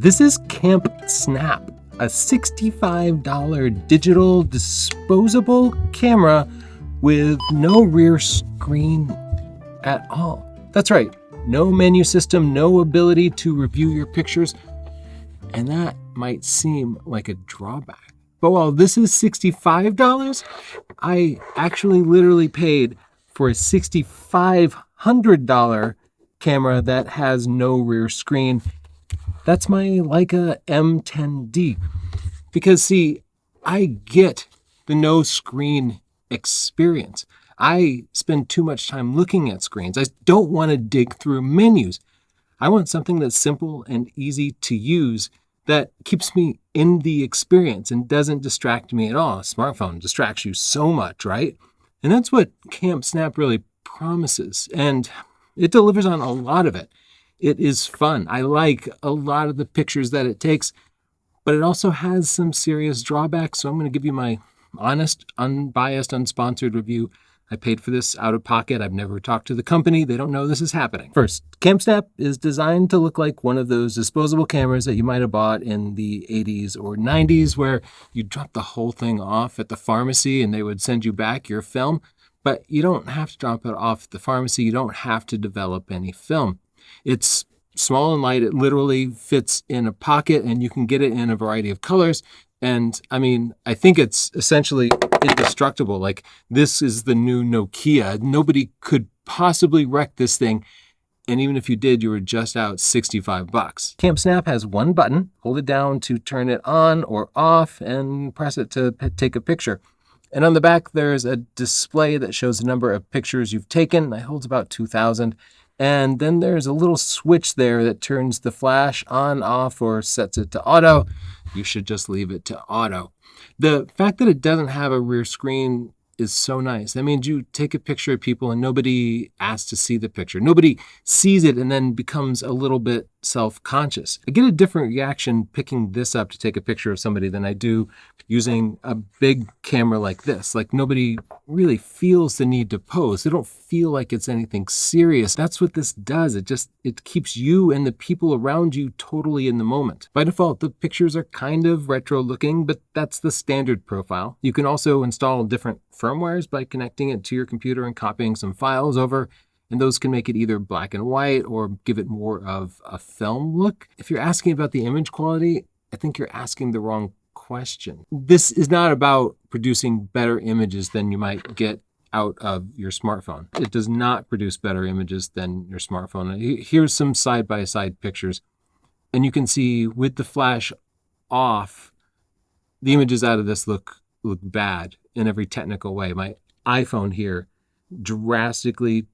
This is CampSnap, a $65 digital disposable camera with no rear screen at all. That's right, no menu system, no ability to review your pictures, and that might seem like a drawback. But while this is $65, I actually literally paid for a $6,500 camera that has no rear screen. That's my Leica M10D. Because see, I get the no screen experience. I spend too much time looking at screens. I don't want to dig through menus. I want something that's simple and easy to use that keeps me in the experience and doesn't distract me at all. A smartphone distracts you so much, right? And that's what CampSnap really promises. And it delivers on a lot of it. It is fun. I like a lot of the pictures that it takes, but it also has some serious drawbacks. So I'm going to give you my honest, unbiased, unsponsored review. I paid for this out of pocket. I've never talked to the company. They don't know this is happening. First, CampSnap is designed to look like one of those disposable cameras that you might have bought in the 80s or 90s where you drop the whole thing off at the pharmacy and they would send you back your film. But you don't have to drop it off at the pharmacy. You don't have to develop any film. It's small and light. It literally fits in a pocket and you can get it in a variety of colors. And I mean, I think it's essentially indestructible. Like, this is the new Nokia. Nobody could possibly wreck this thing. And even if you did, you were just out $65. CampSnap has one button. Hold it down to turn it on or off and press it to take a picture. And on the back, there's a display that shows the number of pictures you've taken. It holds about 2,000. And then there's a little switch there that turns the flash on, off, or sets it to auto. You should just leave it to auto. The fact that it doesn't have a rear screen is so nice. That means you take a picture of people and nobody asks to see the picture. Nobody sees it and then becomes a little bit self-conscious. I get a different reaction picking this up to take a picture of somebody than I do using a big camera like this. Like, nobody really feels the need to pose. They don't feel like it's anything serious. That's what this does. It keeps you and the people around you totally in the moment. By default, the pictures are kind of retro looking, but that's the standard profile. You can also install different firmwares by connecting it to your computer and copying some files over, and those can make it either black and white or give it more of a film look. If you're asking about the image quality, I think you're asking the wrong question. This is not about producing better images than you might get out of your smartphone. It does not produce better images than your smartphone. Here's some side-by-side pictures, and you can see with the flash off, the images out of this look bad in every technical way. My iPhone here drastically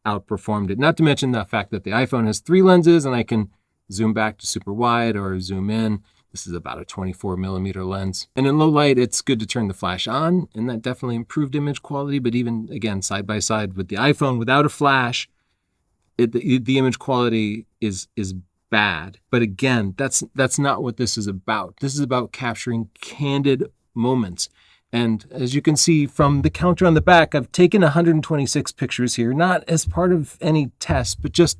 outperformed it. Not to mention the fact that the iPhone has 3 lenses and I can zoom back to super wide or zoom in. This is about a 24 millimeter lens. And in low light, it's good to turn the flash on, and that definitely improved image quality. But even, again, side by side with the iPhone without a flash, the image quality is bad. But again, that's not what this is about. This is about capturing candid moments. And as you can see from the counter on the back, I've taken 126 pictures here, not as part of any test, but just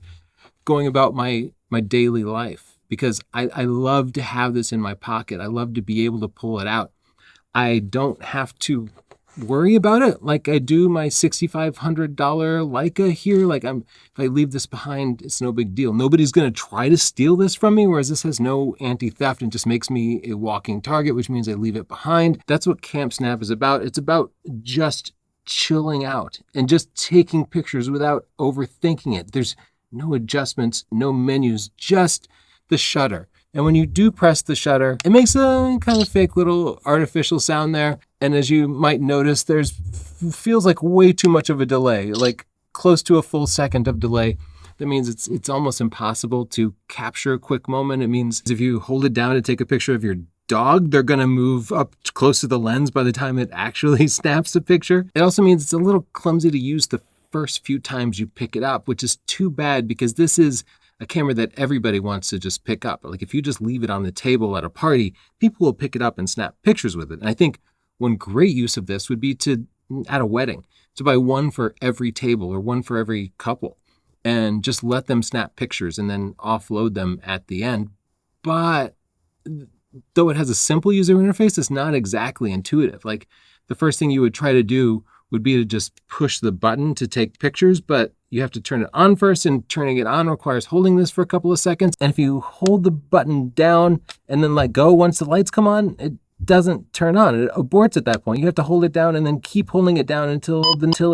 going about my daily life. Because I love to have this in my pocket. I love to be able to pull it out. I don't have to worry about it like I do my $6,500 Leica here. Like, if I leave this behind, it's no big deal. Nobody's going to try to steal this from me, whereas this has no anti-theft and just makes me a walking target, which means I leave it behind. That's what CampSnap is about. It's about just chilling out and just taking pictures without overthinking it. There's no adjustments, no menus, just the shutter. And when you do press the shutter, it makes a kind of fake little artificial sound there. And as you might notice, feels like way too much of a delay, like close to a full second of delay. That means it's almost impossible to capture a quick moment. It means if you hold it down to take a picture of your dog, they're going to move up close to the lens by the time it actually snaps the picture. It also means it's a little clumsy to use the first few times you pick it up, which is too bad because this is a camera that everybody wants to just pick up. Like, if you just leave it on the table at a party, people will pick it up and snap pictures with it. And I think one great use of this would be at a wedding, to buy one for every table or one for every couple. and just let them snap pictures and then offload them at the end. But though it has a simple user interface, it's not exactly intuitive. Like the first thing you would try to do would be to just push the button to take pictures, but you have to turn it on first, and turning it on requires holding this for a couple of seconds. And if you hold the button down and then let go once the lights come on, it doesn't turn on. It aborts at that point. You have to hold it down and then keep holding it down until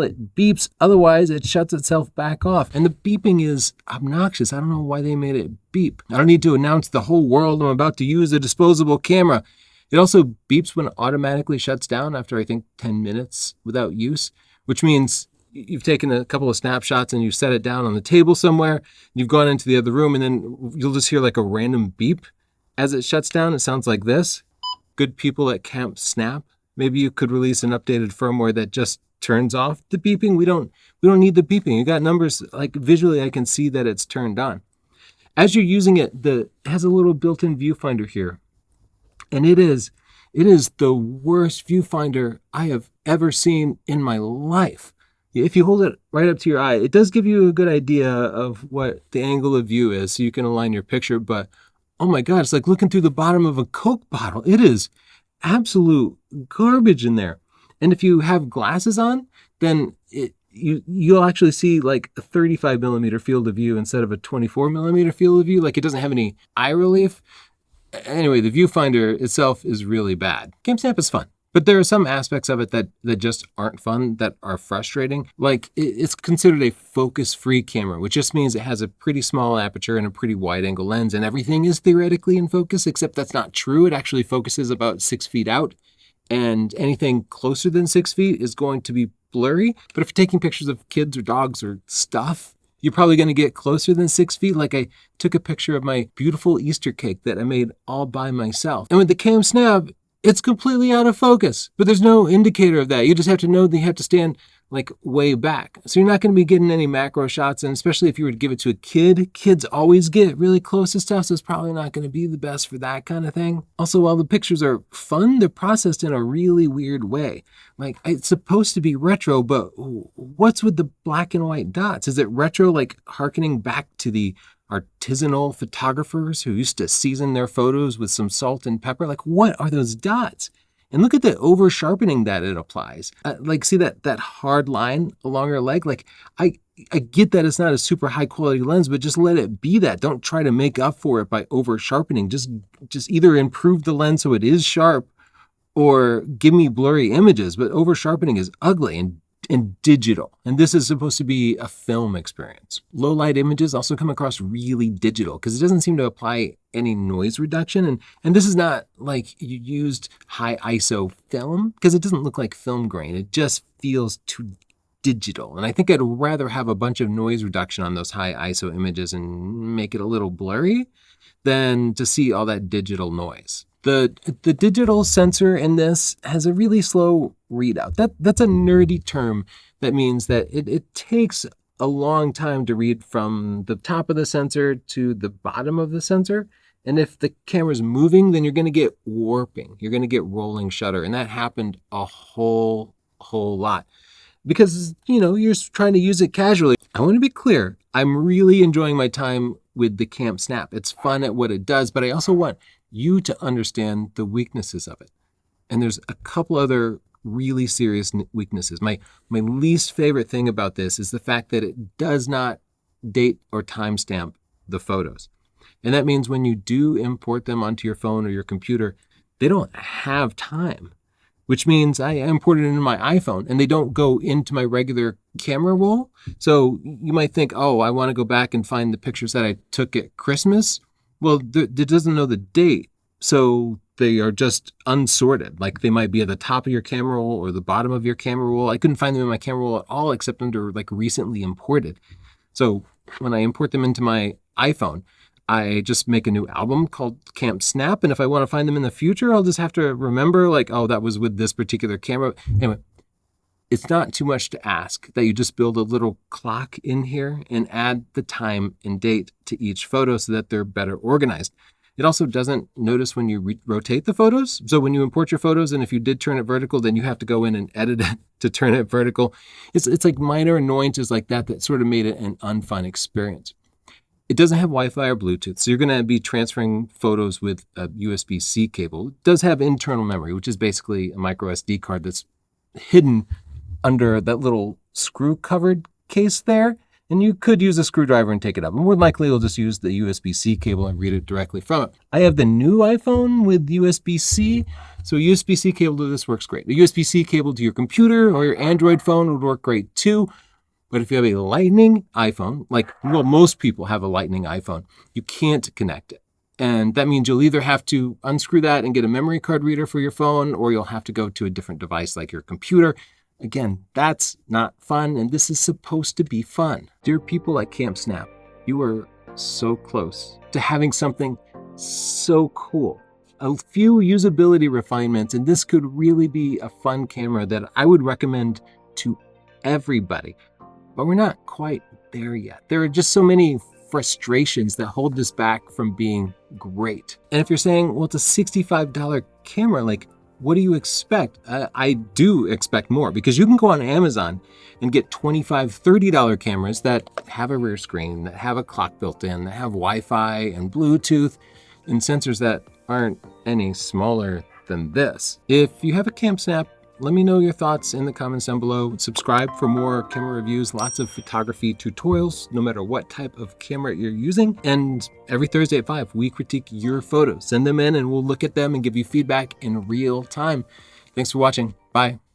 it beeps. Otherwise, it shuts itself back off. And the beeping is obnoxious. I don't know why they made it beep. I don't need to announce the whole world I'm about to use a disposable camera. It also beeps when it automatically shuts down after, I think, 10 minutes without use, which means you've taken a couple of snapshots and you've set it down on the table somewhere. You've gone into the other room, and then you'll just hear like a random beep as it shuts down. It sounds like this. Good people at CampSnap, maybe you could release an updated firmware that just turns off the beeping. We don't need the beeping. You got numbers, like visually I can see that it's turned on. As you're using it, it has a little built-in viewfinder here. And it is the worst viewfinder I have ever seen in my life. If you hold it right up to your eye, it does give you a good idea of what the angle of view is, so you can align your picture, but oh my God, it's like looking through the bottom of a Coke bottle. It is absolute garbage in there. And if you have glasses on, then you'll actually see like a 35 millimeter field of view instead of a 24 millimeter field of view. Like it doesn't have any eye relief. Anyway, the viewfinder itself is really bad. CampSnap is fun, but there are some aspects of it that just aren't fun, that are frustrating. Like it's considered a focus-free camera, which just means it has a pretty small aperture and a pretty wide-angle lens, and everything is theoretically in focus, except that's not true. It actually focuses about 6 feet out, and anything closer than 6 feet is going to be blurry. But if you're taking pictures of kids or dogs or stuff, you're probably going to get closer than 6 feet. Like I took a picture of my beautiful Easter cake that I made all by myself. And with the CampSnap, it's completely out of focus, but there's no indicator of that. You just have to know that you have to stand like way back. So you're not going to be getting any macro shots, and especially if you were to give it to a kid, kids always get really close to stuff, so it's probably not going to be the best for that kind of thing. Also, while the pictures are fun, they're processed in a really weird way. Like it's supposed to be retro, but what's with the black and white dots? Is it retro, like hearkening back to the artisanal photographers who used to season their photos with some salt and pepper? Like, what are those dots? And look at the over sharpening that it applies. Like, see that hard line along your leg? Like, I get that it's not a super high quality lens, but just let it be that. Don't try to make up for it by over sharpening. Just either improve the lens so it is sharp, or give me blurry images. But over sharpening is ugly and digital. And this is supposed to be a film experience. Low light images also come across really digital because it doesn't seem to apply any noise reduction. And this is not like you used high ISO film, because it doesn't look like film grain. It just feels too digital. And I think I'd rather have a bunch of noise reduction on those high ISO images and make it a little blurry than to see all that digital noise. The digital sensor in this has a really slow readout. That's a nerdy term that means that it takes a long time to read from the top of the sensor to the bottom of the sensor. And if the camera's moving, then you're going to get warping. You're going to get rolling shutter. And that happened a whole lot because, you're trying to use it casually. I want to be clear. I'm really enjoying my time with the CampSnap. It's fun at what it does, but I also want you to understand the weaknesses of it. And there's a couple other really serious weaknesses. My least favorite thing about this is the fact that it does not date or timestamp the photos. And that means when you do import them onto your phone or your computer, they don't have time, which means I import it into my iPhone and they don't go into my regular camera roll. So you might think, oh, I want to go back and find the pictures that I took at Christmas. Well, it doesn't know the date, so they are just unsorted. Like they might be at the top of your camera roll or the bottom of your camera roll. I couldn't find them in my camera roll at all except under like recently imported. So when I import them into my iPhone, I just make a new album called CampSnap. And if I want to find them in the future, I'll just have to remember like, oh, that was with this particular camera. Anyway, it's not too much to ask that you just build a little clock in here and add the time and date to each photo so that they're better organized. It also doesn't notice when you rotate the photos. So when you import your photos, and if you did turn it vertical, then you have to go in and edit it to turn it vertical. It's like minor annoyances like that that sort of made it an unfun experience. It doesn't have Wi-Fi or Bluetooth, so you're going to be transferring photos with a USB-C cable. It does have internal memory, which is basically a micro SD card that's hidden under that little screw-covered case there. And you could use a screwdriver and take it up. More likely, you'll just use the USB-C cable and read it directly from it. I have the new iPhone with USB-C, so a USB-C cable to this works great. A USB-C cable to your computer or your Android phone would work great too. But if you have a Lightning iPhone, most people have a Lightning iPhone, you can't connect it. And that means you'll either have to unscrew that and get a memory card reader for your phone, or you'll have to go to a different device like your computer. Again, that's not fun, and this is supposed to be fun. Dear people at CampSnap, you are so close to having something so cool. A few usability refinements, and this could really be a fun camera that I would recommend to everybody. But we're not quite there yet. There are just so many frustrations that hold this back from being great. And if you're saying, well, it's a $65 camera, what do you expect? I do expect more, because you can go on Amazon and get $25, $30 cameras that have a rear screen, that have a clock built in, that have Wi-Fi and Bluetooth and sensors that aren't any smaller than this. If you have a CampSnap, let me know your thoughts in the comments down below. Subscribe for more camera reviews, lots of photography tutorials, no matter what type of camera you're using. And every Thursday at 5, we critique your photos. Send them in and we'll look at them and give you feedback in real time. Thanks for watching. Bye.